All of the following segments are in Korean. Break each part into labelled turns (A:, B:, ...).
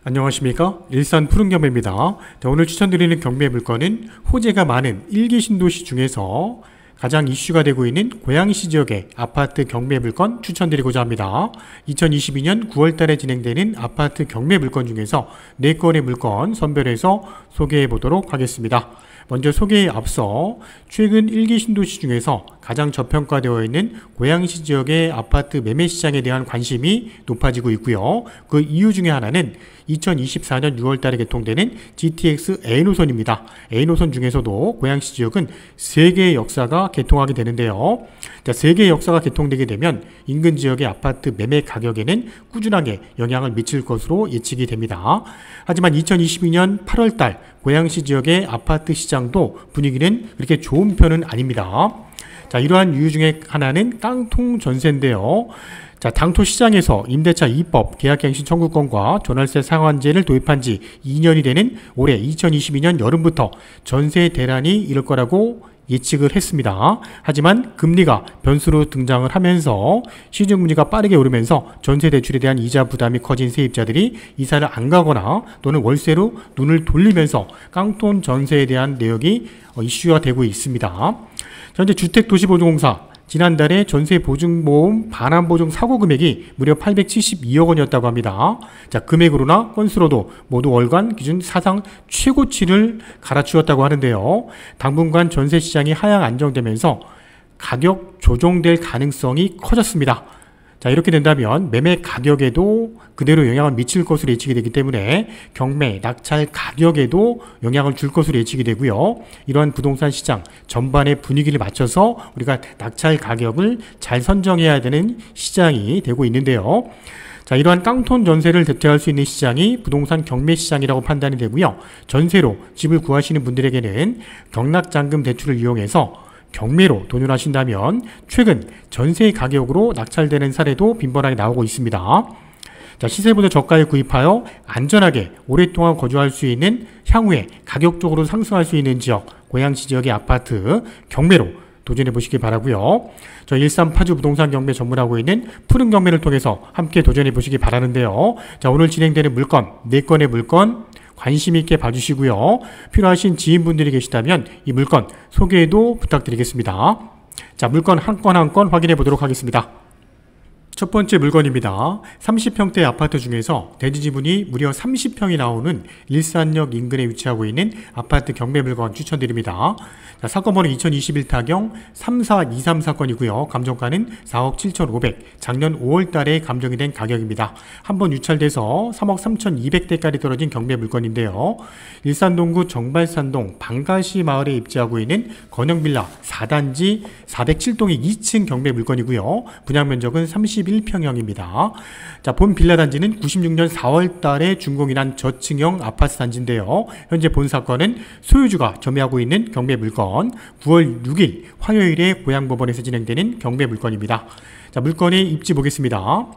A: 안녕하십니까, 일산 푸른경매입니다. 오늘 추천드리는 경매 물건은 호재가 많은 1기 신도시 중에서 가장 이슈가 되고 있는 고양시 지역의 아파트 경매 물건 추천드리고자 합니다. 2022년 9월달에 진행되는 아파트 경매 물건 중에서 4건의 물건 선별해서 소개해 보도록 하겠습니다. 먼저 소개에 앞서 최근 1기 신도시 중에서 가장 저평가되어 있는 고양시 지역의 아파트 매매 시장에 대한 관심이 높아지고 있고요. 그 이유 중에 하나는 2024년 6월달에 개통되는 GTX A노선입니다. A노선 중에서도 고양시 지역은 3개의 역사가 개통하게 되는데요. 3개의 역사가 개통되게 되면 인근 지역의 아파트 매매 가격에는 꾸준하게 영향을 미칠 것으로 예측이 됩니다. 하지만 2022년 8월달 고양시 지역의 아파트 시장도 분위기는 그렇게 좋은 편은 아닙니다. 이러한 이유 중에 하나는 깡통 전세인데요. 당토 시장에서 임대차 2법 계약갱신 청구권과 전월세 상환제를 도입한 지 2년이 되는 올해 2022년 여름부터 전세 대란이 이를 거라고 예측을 했습니다. 하지만 금리가 변수로 등장을 하면서 시중금리가 빠르게 오르면서 전세 대출에 대한 이자 부담이 커진 세입자들이 이사를 안 가거나 또는 월세로 눈을 돌리면서 깡통 전세에 대한 내역이 이슈가 되고 있습니다. 현재 주택도시보증공사 지난달에 전세보증보험 반환보증 사고금액이 무려 872억 원이었다고 합니다. 금액으로나 건수로도 모두 월간 기준 사상 최고치를 갈아치웠다고 하는데요. 당분간 전세시장이 하향 안정되면서 가격 조정될 가능성이 커졌습니다. 이렇게 된다면 매매 가격에도 그대로 영향을 미칠 것으로 예측이 되기 때문에 경매, 낙찰 가격에도 영향을 줄 것으로 예측이 되고요. 이러한 부동산 시장 전반의 분위기를 맞춰서 우리가 낙찰 가격을 잘 선정해야 되는 시장이 되고 있는데요. 이러한 깡통 전세를 대체할 수 있는 시장이 부동산 경매 시장이라고 판단이 되고요. 전세로 집을 구하시는 분들에게는 경락잔금 대출을 이용해서 경매로 돈을 하신다면 최근 전세 가격으로 낙찰되는 사례도 빈번하게 나오고 있습니다. 시세보다 저가에 구입하여 안전하게 오랫동안 거주할 수 있는 향후에 가격적으로 상승할 수 있는 지역, 고양시 지역의 아파트 경매로 도전해 보시기 바라고요. 일산 파주 부동산 경매 전문하고 있는 푸른 경매를 통해서 함께 도전해 보시기 바라는데요. 오늘 진행되는 물건, 4건의 물건 관심 있게 봐주시고요. 필요하신 지인분들이 계시다면 이 물건 소개도 부탁드리겠습니다. 물건 한 건 한 건 확인해 보도록 하겠습니다. 첫 번째 물건입니다. 30평대 아파트 중에서 대지지분이 무려 30평이 나오는 일산역 인근에 위치하고 있는 아파트 경매 물건 추천드립니다. 사건번호 2021타경 3423 사건이고요. 감정가는 4억 7,500, 작년 5월달에 감정이 된 가격입니다. 한번 유찰돼서 3억 3,200대까지 떨어진 경매 물건인데요. 일산동구 정발산동 방가시 마을에 입지하고 있는 건영빌라 4단지 407동의 2층 경매 물건이고요. 분양면적은 31평형입니다. 본 빌라 단지는 96년 4월 달에 준공이 난 저층형 아파트 단지인데요. 현재 본 사건은 소유주가 점유하고 있는 경매 물건 9월 6일 화요일에 고양법원에서 진행되는 경매 물건입니다. 물건의 입지 보겠습니다.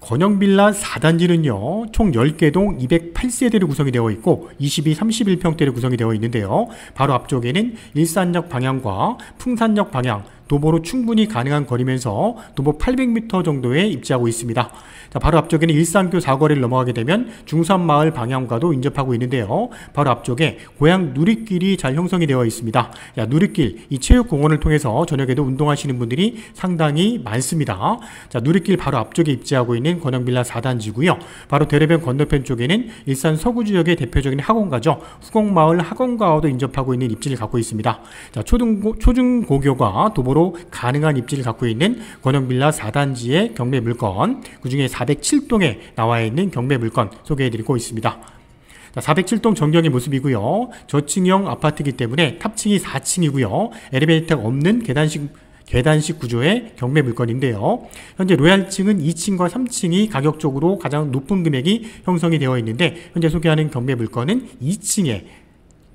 A: 건영빌라 4단지는요, 총 10개 동 208세대로 구성이 되어 있고 22, 31평대로 구성이 되어 있는데요. 바로 앞쪽에는 일산역 방향과 풍산역 방향, 도보로 충분히 가능한 거리면서 도보 800m 정도에 입지하고 있습니다. 바로 앞쪽에는 일산교 사거리를 넘어가게 되면 중산마을 방향과도 인접하고 있는데요. 바로 앞쪽에 고양 누리길이 잘 형성이 되어 있습니다. 누리길, 이 체육공원을 통해서 저녁에도 운동하시는 분들이 상당히 많습니다. 누리길 바로 앞쪽에 입지하고 있는 건영빌라 4단지고요. 바로 대로변 건너편 쪽에는 일산 서구지역의 대표적인 학원가죠. 후곡마을 학원가와도 인접하고 있는 입지를 갖고 있습니다. 초중고교가 도보로 가능한 입지를 갖고 있는 건영빌라 4단지의 경매 물건, 그 중에 407동에 나와 있는 경매 물건 소개해드리고 있습니다. 407동 전경의 모습이고요. 저층형 아파트이기 때문에 탑층이 4층이고요. 엘리베이터가 없는 계단식 구조의 경매 물건인데요. 현재 로얄층은 2층과 3층이 가격적으로 가장 높은 금액이 형성이 되어 있는데, 현재 소개하는 경매 물건은 2층에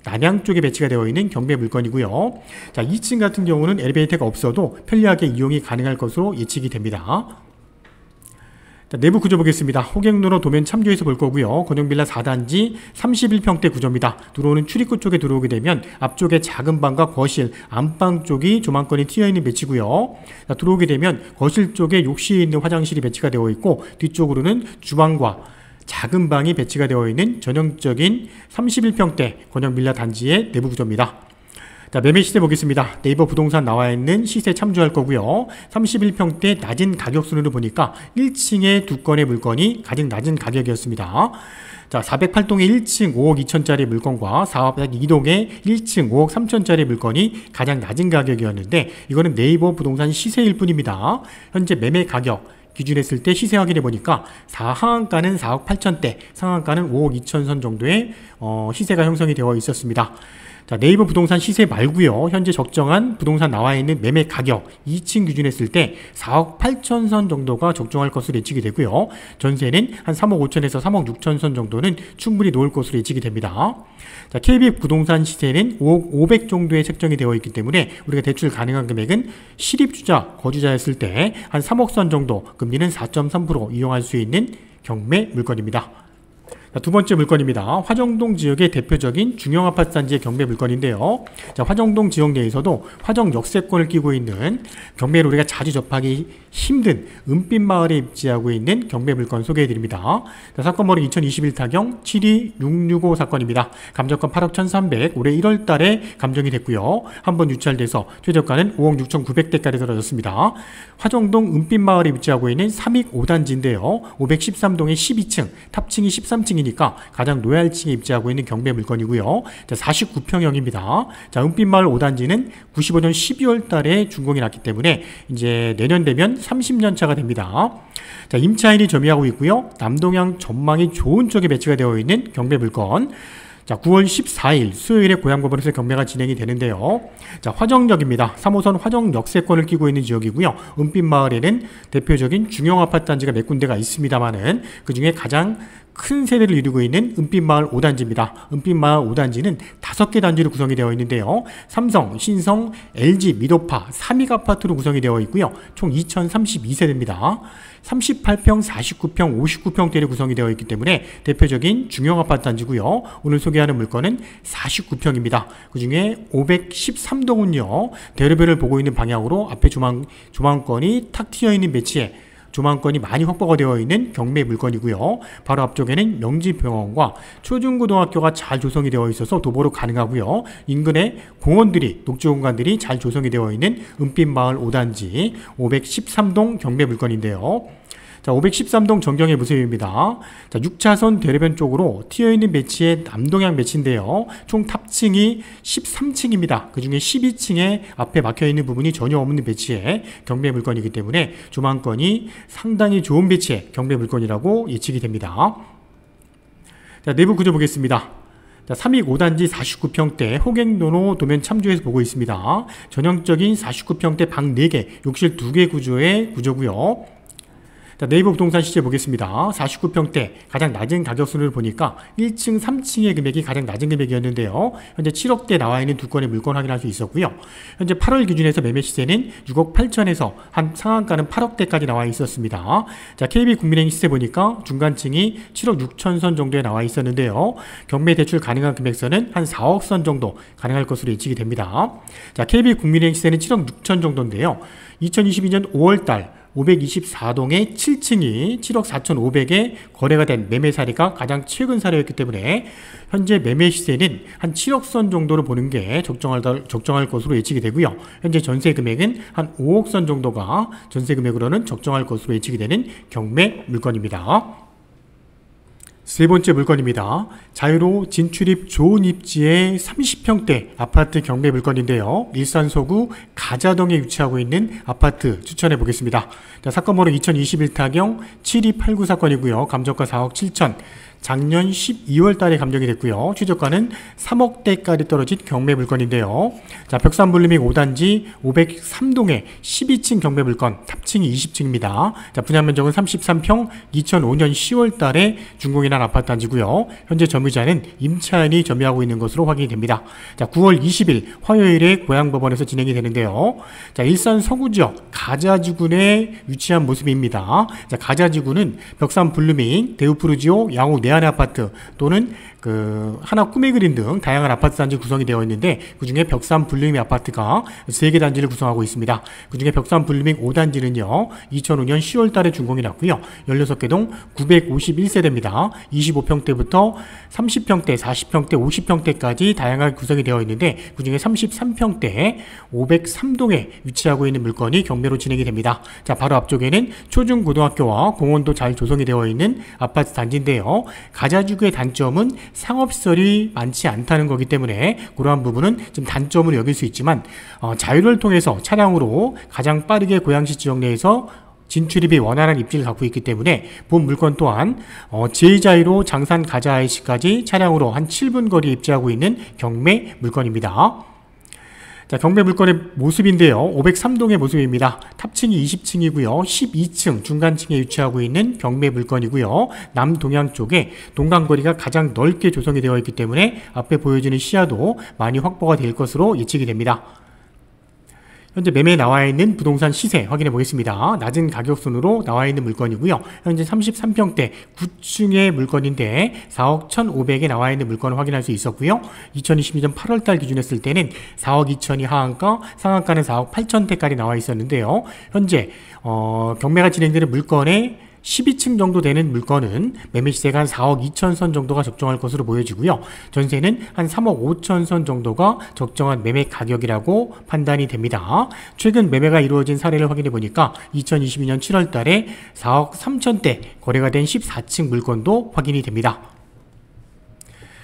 A: 남양 쪽에 배치가 되어 있는 경매 물건이고요. 2층 같은 경우는 엘리베이터가 없어도 편리하게 이용이 가능할 것으로 예측이 됩니다. 내부 구조 보겠습니다. 호객로로 도면 참조해서 볼 거고요. 건영빌라 4단지 31평대 구조입니다. 들어오는 출입구 쪽에 들어오게 되면 앞쪽에 작은 방과 거실, 안방 쪽이 조망권이 튀어있는 배치고요. 들어오게 되면 거실 쪽에 욕실이 있는 화장실이 배치가 되어 있고, 뒤쪽으로는 주방과 작은 방이 배치가 되어 있는 전형적인 31평대 권역 빌라 단지의 내부 구조입니다. 자, 매매 시세 보겠습니다. 네이버 부동산 나와 있는 시세 참조할 거고요. 31평대 낮은 가격 순으로 보니까 1층에 두 건의 물건이 가장 낮은 가격이었습니다. 자, 408동의 1층 5억 2천짜리 물건과 402동의 1층 5억 3천짜리 물건이 가장 낮은 가격이었는데, 이거는 네이버 부동산 시세일 뿐입니다. 현재 매매 가격 기준했을 때 시세 확인해 보니까 하한가는 4억 8천대, 상한가는 5억 2천 선 정도의 시세가 형성이 되어 있었습니다. 자, 네이버 부동산 시세 말고요. 현재 적정한 부동산 나와 있는 매매 가격 2층 기준했을 때 4억 8천 선 정도가 적정할 것으로 예측이 되고요. 전세는 한 3억 5천에서 3억 6천 선 정도는 충분히 놓을 것으로 예측이 됩니다. 자, KB 부동산 시세는 5억 500 정도에 책정이 되어 있기 때문에 우리가 대출 가능한 금액은 실입주자, 거주자였을 때 한 3억 선 정도, 금리는 4.3% 이용할 수 있는 경매 물건입니다. 자, 두 번째 물건입니다. 화정동 지역의 대표적인 중형 아파트 단지의 경매 물건인데요. 자, 화정동 지역 내에서도 화정 역세권을 끼고 있는 경매를 우리가 자주 접하기 힘든 은빛 마을에 입지하고 있는 경매 물건 소개해 드립니다. 자, 사건 번호 2021 타경 72665 사건입니다. 감정가 8억 1300, 올해 1월 달에 감정이 됐고요. 한번 유찰돼서 최저가는 5억 6,900대까지 떨어졌습니다. 화정동 은빛 마을에 입지하고 있는 3익 5단지인데요. 513동의 12층, 탑층이 13층이니까 가장 노얄층에 입지하고 있는 경매 물건이고요. 자, 49평형입니다. 자, 은빛마을 5단지는 95년 12월 달에 준공이 났기 때문에 이제 내년 되면 30년 차가 됩니다. 자, 임차인이 점유하고 있고요. 남동향 전망이 좋은 쪽에 배치가 되어 있는 경매 물건. 자, 9월 14일 수요일에 고양법원에서 경매가 진행이 되는데요. 자, 화정역입니다. 3호선 화정 역세권을 끼고 있는 지역이고요. 은빛마을에는 대표적인 중형 아파트 단지가 몇 군데가 있습니다만은 그 중에 가장 큰 세대를 이루고 있는 은빛마을 5단지입니다. 은빛마을 5단지는 5개 단지로 구성이 되어 있는데요. 삼성, 신성, LG, 미도파, 3익 아파트로 구성이 되어 있고요. 총 2032세대입니다. 38평, 49평, 59평대로 구성이 되어 있기 때문에 대표적인 중형 아파트 단지고요. 오늘 소개하는 물건은 49평입니다. 그 중에 513동은요. 대로변을 보고 있는 방향으로 앞에 조망권이 탁 트여 있는 배치에 조망권이 많이 확보가 되어 있는 경매 물건이고요. 바로 앞쪽에는 명지병원과 초중고등학교가 잘 조성이 되어 있어서 도보로 가능하고요. 인근에 공원들이, 녹지공간들이 잘 조성이 되어 있는 은빛마을 5단지 513동 경매 물건인데요. 자, 513동 전경의 모습입니다. 자, 6차선 대로변 쪽으로 튀어있는 배치의 남동향 배치인데요. 총 탑층이 13층입니다. 그 중에 12층에 앞에 막혀있는 부분이 전혀 없는 배치의 경매 물건이기 때문에 조망권이 상당히 좋은 배치의 경매 물건이라고 예측이 됩니다. 자, 내부 구조 보겠습니다. 자, 3익 5단지 49평대 호갱도로 도면 참조해서 보고 있습니다. 전형적인 49평대 방 4개, 욕실 2개 구조의 구조고요. 자, 네이버 부동산 시세 보겠습니다. 49평대 가장 낮은 가격순을 보니까 1층, 3층의 금액이 가장 낮은 금액이었는데요. 현재 7억대 나와 있는 두 건의 물건 확인할 수 있었고요. 현재 8월 기준에서 매매 시세는 6억 8천에서 한 상한가는 8억대까지 나와 있었습니다. 자, KB국민은행 시세 보니까 중간층이 7억 6천 선 정도에 나와 있었는데요. 경매 대출 가능한 금액선은 한 4억 선 정도 가능할 것으로 예측이 됩니다. 자, KB국민은행 시세는 7억 6천 정도인데요. 2022년 5월달 524동의 7층이 7억 4,500에 거래가 된 매매 사례가 가장 최근 사례였기 때문에 현재 매매 시세는 한 7억 선 정도로 보는 게 적정할 것으로 예측이 되고요. 현재 전세 금액은 한 5억 선 정도가 전세 금액으로는 적정할 것으로 예측이 되는 경매 물건입니다. 세 번째 물건입니다. 자유로 진출입 좋은 입지의 30평대 아파트 경매 물건인데요. 일산 서구 가자동에 위치하고 있는 아파트 추천해 보겠습니다. 자, 사건 번호 2021 타경 7289 사건이고요. 감정가 4억 7천. 작년 12월 달에 감정이 됐고요. 최저가는 3억대까지 떨어진 경매 물건인데요. 자, 벽산블루밍 5단지 503동의 12층 경매 물건, 탑층이 20층입니다. 자, 분양 면적은 33평, 2005년 10월 달에 준공이 난 아파트 단지고요. 현재 점유자는 임차인이 점유하고 있는 것으로 확인이 됩니다. 자, 9월 20일 화요일에 고양법원에서 진행이 되는데요. 자, 일산 서구 지역 가자지구에 위치한 모습입니다. 자, 가자지구는 벽산블루밍, 대우프루지오, 양호 내안의 아파트 또는 하나 꿈의 그린 등 다양한 아파트 단지 구성이 되어 있는데, 그중에 벽산 블루밍 아파트가 3개 단지를 구성하고 있습니다. 그중에 벽산 블루밍 5단지는요 2005년 10월 달에 준공이 났고요. 16개 동 951세대입니다. 25평대부터 30평대, 40평대, 50평대까지 다양하게 구성이 되어 있는데, 그중에 33평대 503동에 위치하고 있는 물건이 경매로 진행이 됩니다. 자, 바로 앞쪽에는 초중고등학교와 공원도 잘 조성이 되어 있는 아파트 단지인데요. 가자주구의 단점은 상업시설이 많지 않다는 거기 때문에 그러한 부분은 좀 단점으로 여길 수 있지만, 자유를 통해서 차량으로 가장 빠르게 고양시 지역 내에서 진출입이 원활한 입지를 갖고 있기 때문에 본 물건 또한 제2자유로 장산 가자 IC까지 차량으로 한 7분 거리에 입지하고 있는 경매 물건입니다. 자, 경매 물건의 모습인데요. 503동의 모습입니다. 탑층이 20층이고요. 12층 중간층에 위치하고 있는 경매 물건이고요. 남동향 쪽에 동간거리가 가장 넓게 조성이 되어 있기 때문에 앞에 보여지는 시야도 많이 확보가 될 것으로 예측이 됩니다. 현재 매매에 나와 있는 부동산 시세 확인해 보겠습니다. 낮은 가격순으로 나와 있는 물건이고요. 현재 33평대 9층의 물건인데 4억 1,500에 나와 있는 물건을 확인할 수 있었고요. 2022년 8월달 기준했을 때는 4억 2천이 하한가, 상한가는 4억 8천대까지 나와 있었는데요. 현재 경매가 진행되는 물건의 12층 정도 되는 물건은 매매 시세가 한 4억 2천 선 정도가 적정할 것으로 보여지고요. 전세는 한 3억 5천 선 정도가 적정한 매매 가격이라고 판단이 됩니다. 최근 매매가 이루어진 사례를 확인해 보니까 2022년 7월 달에 4억 3천대 거래가 된 14층 물건도 확인이 됩니다.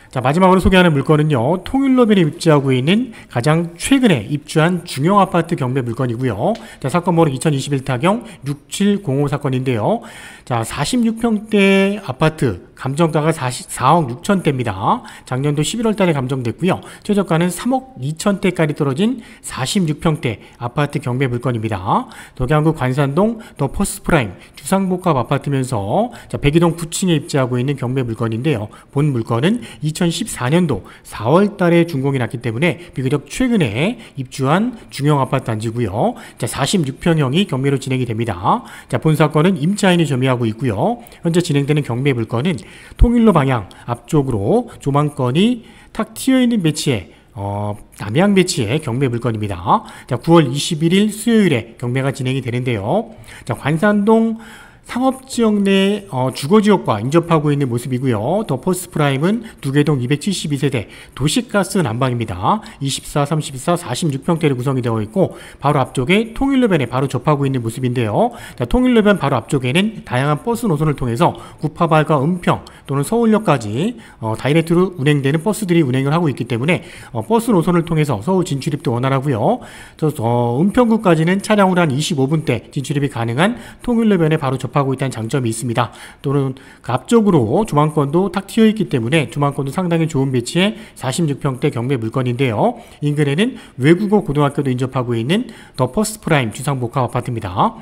A: 자, 마지막으로 소개하는 물건은요, 통일로변에 입지하고 있는 가장 최근에 입주한 중형 아파트 경매 물건이고요. 자, 사건 번호 2021 타경 6705 사건인데요. 자, 46평대 아파트 감정가가 4억 6천대입니다. 작년도 11월 달에 감정됐고요. 최저가는 3억 2천대까지 떨어진 46평대 아파트 경매 물건입니다. 덕양구 관산동 더 퍼스트프라임 주상복합 아파트면서 자, 백이동 9층에 입지하고 있는 경매 물건인데요. 본 물건은 2014년도 4월 달에 준공이 났기 때문에 비교적 최근에 입주한 중형 아파트 단지고요. 자, 46평형이 경매로 진행이 됩니다. 자, 본 사건은 임차인이 점유하고 있고요. 현재 진행되는 경매 물건은 통일로 방향 앞쪽으로 조망권이 탁 튀어있는 배치에 남향 배치의 경매 물건입니다. 자, 9월 21일 수요일에 경매가 진행이 되는데요. 자, 관산동 상업지역 내 주거지역과 인접하고 있는 모습이고요. 더 퍼스트프라임은 두개동 272세대 도시가스 난방입니다. 24, 34, 46평대로 구성이 되어 있고 바로 앞쪽에 통일로변에 바로 접하고 있는 모습인데요. 자, 통일로변 바로 앞쪽에는 다양한 버스 노선을 통해서 구파발과 은평 또는 서울역까지 다이렉트로 운행되는 버스들이 운행을 하고 있기 때문에 버스 노선을 통해서 서울 진출입도 원활하고요. 은평구까지는 차량으로 한 25분대 진출입이 가능한 통일로변에 바로 접하고 있다는 장점이 있습니다. 또는 그 앞쪽으로 조망권도 탁 튀어 있기 때문에 조망권도 상당히 좋은 배치의 46평대 경매 물건인데요. 인근에는 외국어 고등학교도 인접하고 있는 더 퍼스트프라임 주상복합 아파트입니다.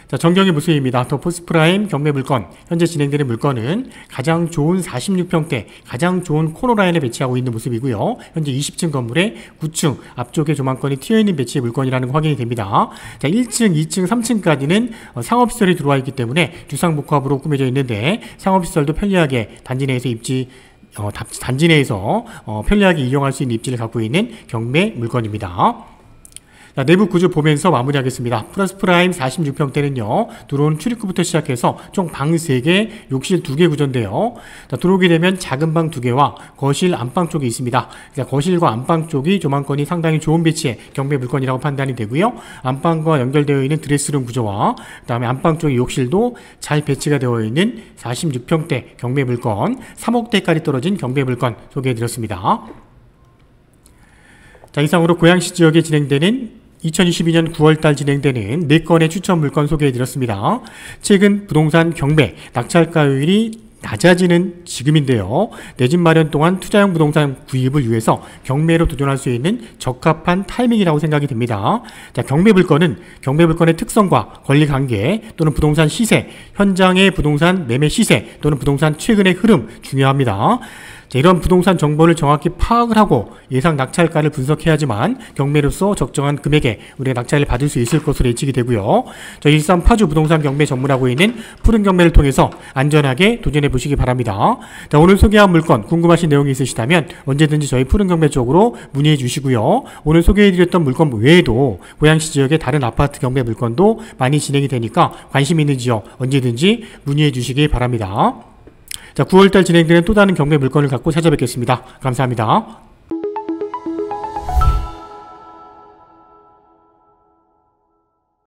A: 자, 정경의 모습입니다. 더 퍼스트프라임 경매 물건, 현재 진행되는 물건은 가장 좋은 46평대, 가장 좋은 코너라인에 배치하고 있는 모습이고요. 현재 20층 건물의 9층 앞쪽에 조망권이 튀어있는 배치의 물건이라는 거 확인이 됩니다. 자, 1층, 2층, 3층까지는 상업시설이 들어와 있기 때문에 주상복합으로 꾸며져 있는데 상업시설도 편리하게 단지 내에서 단지 내에서 편리하게 이용할 수 있는 입지를 갖고 있는 경매 물건입니다. 자, 내부 구조 보면서 마무리하겠습니다. 플러스프라임 46평대는요, 들어오는 출입구부터 시작해서 총 방 3개, 욕실 2개 구조인데요. 자, 들어오게 되면 작은 방 2개와 거실, 안방 쪽이 있습니다. 자, 거실과 안방 쪽이 조망권이 상당히 좋은 배치의 경매 물건이라고 판단이 되고요. 안방과 연결되어 있는 드레스룸 구조와 그 다음에 안방 쪽의 욕실도 잘 배치가 되어 있는 46평대 경매 물건, 3억대까지 떨어진 경매 물건 소개해드렸습니다. 자, 이상으로 고양시 지역에 진행되는 2022년 9월달 진행되는 4건의 추천 물건 소개해드렸습니다. 최근 부동산 경매, 낙찰가율이 낮아지는 지금인데요. 내 집 마련 동안 투자형 부동산 구입을 위해서 경매로 도전할 수 있는 적합한 타이밍이라고 생각이 됩니다. 자, 경매 물건의 특성과 권리관계 또는 부동산 시세, 현장의 부동산 매매 시세 또는 부동산 최근의 흐름 중요합니다. 자, 이런 부동산 정보를 정확히 파악을 하고 예상 낙찰가를 분석해야지만 경매로서 적정한 금액에 우리가 낙찰을 받을 수 있을 것으로 예측이 되고요. 저희 일산 파주 부동산 경매 전문하고 있는 푸른 경매를 통해서 안전하게 도전해 보시기 바랍니다. 자, 오늘 소개한 물건 궁금하신 내용이 있으시다면 언제든지 저희 푸른 경매 쪽으로 문의해 주시고요. 오늘 소개해드렸던 물건 외에도 고양시 지역의 다른 아파트 경매 물건도 많이 진행이 되니까 관심 있는 지역 언제든지 문의해 주시기 바랍니다. 자, 9월달 진행되는 또 다른 경매 물건을 갖고 찾아뵙겠습니다. 감사합니다.